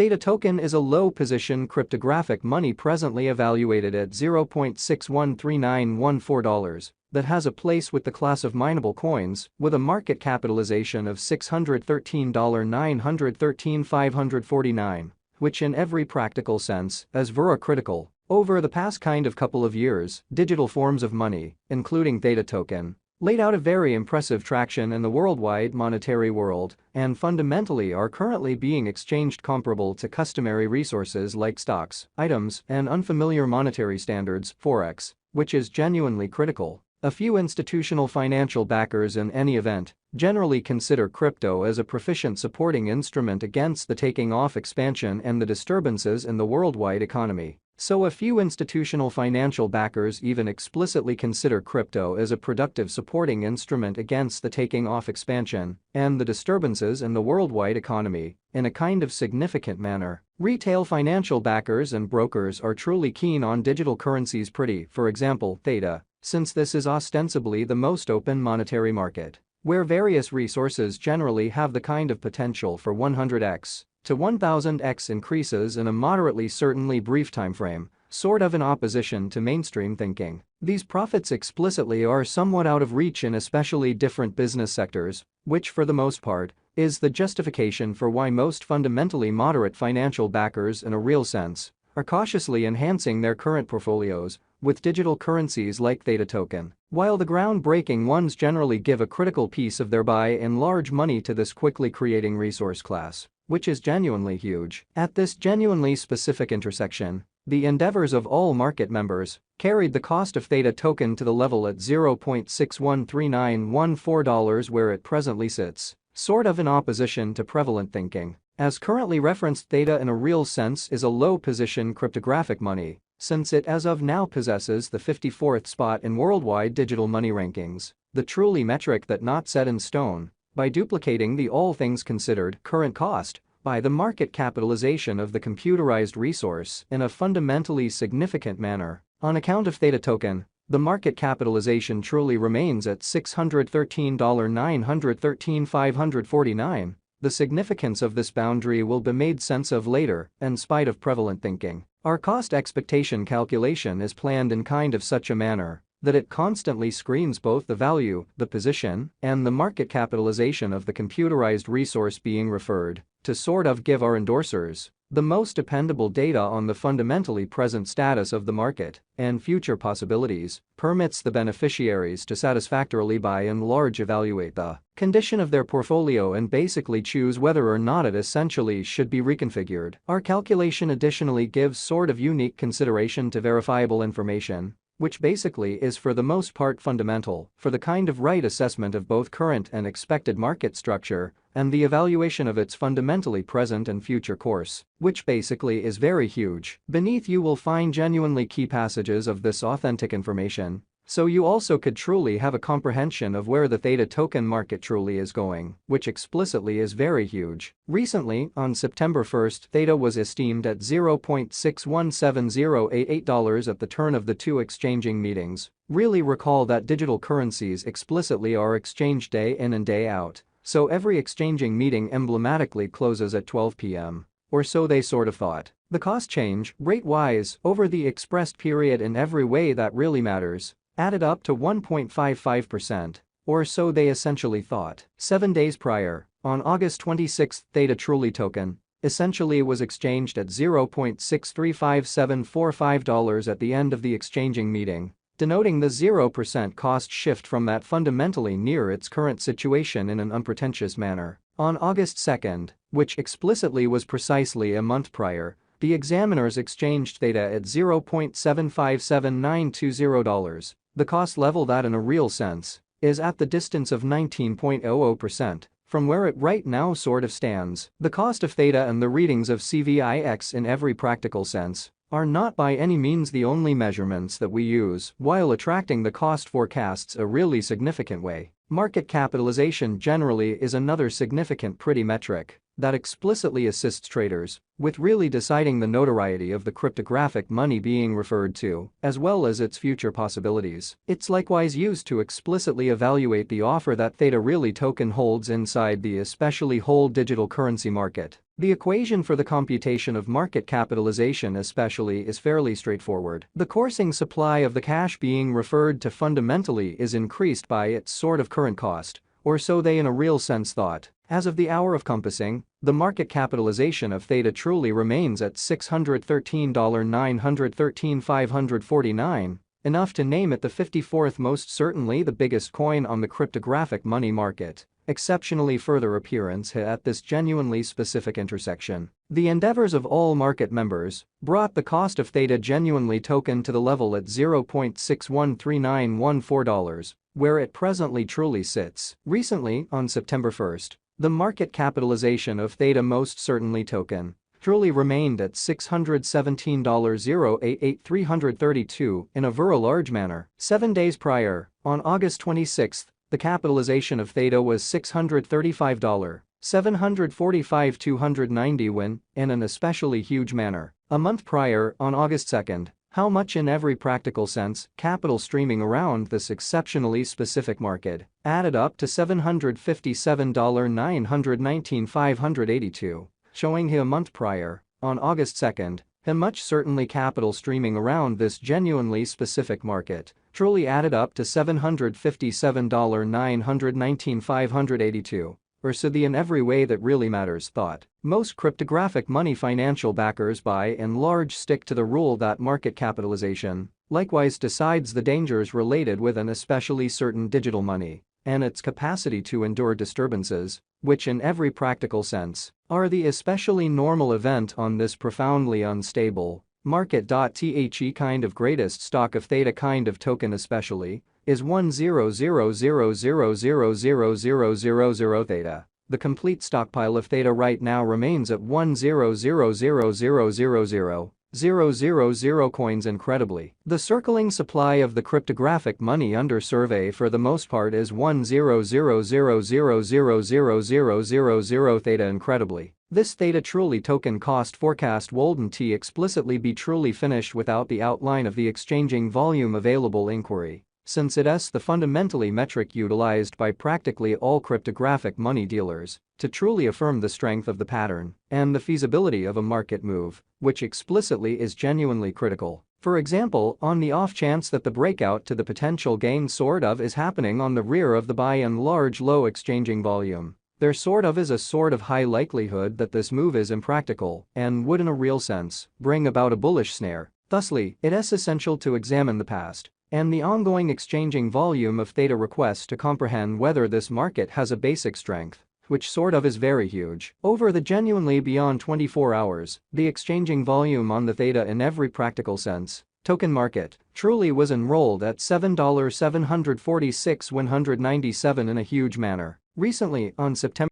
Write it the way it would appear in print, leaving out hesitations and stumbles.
Theta token is a low-position cryptographic money presently evaluated at $0.613914 that has a place with the class of mineable coins with a market capitalization of $613,913,549, which in every practical sense is very critical. Over the past couple of years, digital forms of money, including Theta token, laid out a very impressive traction in the worldwide monetary world and fundamentally are currently being exchanged comparable to customary resources like stocks, items, and unfamiliar monetary standards, forex, which is genuinely critical. A few institutional financial backers in any event generally consider crypto as a proficient supporting instrument against the taking off expansion and the disturbances in the worldwide economy. So a few institutional financial backers even explicitly consider crypto as a productive supporting instrument against the taking off expansion and the disturbances in the worldwide economy in a kind of significant manner. Retail financial backers and brokers are truly keen on digital currencies for example, Theta, since this is ostensibly the most open monetary market, where various resources generally have the kind of potential for 100x to 1000x increases in a moderately certainly brief timeframe, sort of in opposition to mainstream thinking. These profits explicitly are somewhat out of reach in especially different business sectors, which for the most part is the justification for why most fundamentally moderate financial backers in a real sense are cautiously enhancing their current portfolios with digital currencies like Theta token, while the groundbreaking ones generally give a critical piece of their buy in large money to this quickly creating resource class, which is genuinely huge. At this genuinely specific intersection, the endeavors of all market members carried the cost of Theta token to the level at $0.613914 where it presently sits, sort of in opposition to prevalent thinking. As currently referenced, Theta in a real sense is a low-position cryptographic money, since it as of now possesses the 54th spot in worldwide digital money rankings, the truly metric that not set in stone, by duplicating the all things considered current cost by the market capitalization of the computerized resource in a fundamentally significant manner. On account of Theta token, the market capitalization truly remains at $613,913,549. The significance of this boundary will be made sense of later, in spite of prevalent thinking. Our cost expectation calculation is planned in such a manner that it constantly screens both the value, the position, and the market capitalization of the computerized resource being referred to sort of give our endorsers the most dependable data on the fundamentally present status of the market and future possibilities, permits the beneficiaries to satisfactorily by and large evaluate the condition of their portfolio and basically choose whether or not it essentially should be reconfigured. Our calculation additionally gives sort of unique consideration to verifiable information, which basically is for the most part fundamental for the right assessment of both current and expected market structure and the evaluation of its fundamentally present and future course, which basically is very huge. Beneath you will find genuinely key passages of this authentic information, so you also could truly have a comprehension of where the Theta token market truly is going, which explicitly is very huge. Recently, on September 1st, Theta was esteemed at $0.617088 at the turn of the two exchanging meetings. Really recall that digital currencies explicitly are exchanged day in and day out, so every exchanging meeting emblematically closes at 12 p.m. or so they sort of thought. The cost change, rate-wise, over the expressed period in every way that really matters, added up to 1.55%, or so they essentially thought. 7 days prior, on August 26, Theta truly token essentially was exchanged at $0.635745 at the end of the exchanging meeting, denoting the 0% cost shift from that fundamentally near its current situation in an unpretentious manner. On August 2, which explicitly was precisely a month prior, the examiners exchanged Theta at $0.757920. The cost level that in a real sense is at the distance of 19.00% from where it right now sort of stands. The cost of Theta and the readings of CVIX in every practical sense are not by any means the only measurements that we use while attracting the cost forecasts a really significant way. Market capitalization generally is another significant pretty metric, that explicitly assists traders with really deciding the notoriety of the cryptographic money being referred to, as well as its future possibilities. It's likewise used to explicitly evaluate the offer that Theta really token holds inside the especially whole digital currency market. The equation for the computation of market capitalization especially is fairly straightforward. The coursing supply of the cash being referred to fundamentally is increased by its sort of current cost, or so they in a real sense thought. As of the hour of compassing, the market capitalization of Theta truly remains at $613,913,549, enough to name it the 54th most certainly the biggest coin on the cryptographic money market. Exceptionally further appearance at this genuinely specific intersection. The endeavors of all market members brought the cost of Theta genuinely token to the level at $0.613914, where it presently truly sits. Recently, on September 1st, the market capitalization of Theta most certainly token truly remained at $617,088,332 in a very large manner. 7 days prior, on August 26th, the capitalization of Theta was $635,745,290 when, in an especially huge manner. A month prior, on August 2nd, how much in every practical sense, capital streaming around this exceptionally specific market added up to $757,919,582, showing he a month prior, on August 2nd, how much certainly capital streaming around this genuinely specific market truly added up to $757,919,582, or so the in every way that really matters thought. Most cryptographic money financial backers by and large stick to the rule that market capitalization likewise decides the dangers related with an especially certain digital money and its capacity to endure disturbances, which in every practical sense are the especially normal event on this profoundly unstable market. The kind of greatest stock of Theta kind of token especially is 100,000,000,000 Theta. The complete stockpile of Theta right now remains at 100,000,000 coins. Incredibly, the circling supply of the cryptographic money under survey for the most part is 100,000,000,000 Theta. Incredibly, this Theta truly token cost forecast wouldn't explicitly be truly finished without the outline of the exchanging volume available inquiry, since it's the fundamentally metric utilized by practically all cryptographic money dealers to truly affirm the strength of the pattern and the feasibility of a market move, which explicitly is genuinely critical. For example, on the off chance that the breakout to the potential gain sort of is happening on the rear of the by and large low exchanging volume, there sort of is a sort of high likelihood that this move is impractical and would in a real sense bring about a bullish snare. Thusly, it is essential to examine the past and the ongoing exchanging volume of Theta requests to comprehend whether this market has a basic strength, which sort of is very huge. Over the genuinely beyond 24 hours, the exchanging volume on the Theta in every practical sense token market truly was enrolled at $7,746,197 in a huge manner. Recently, on September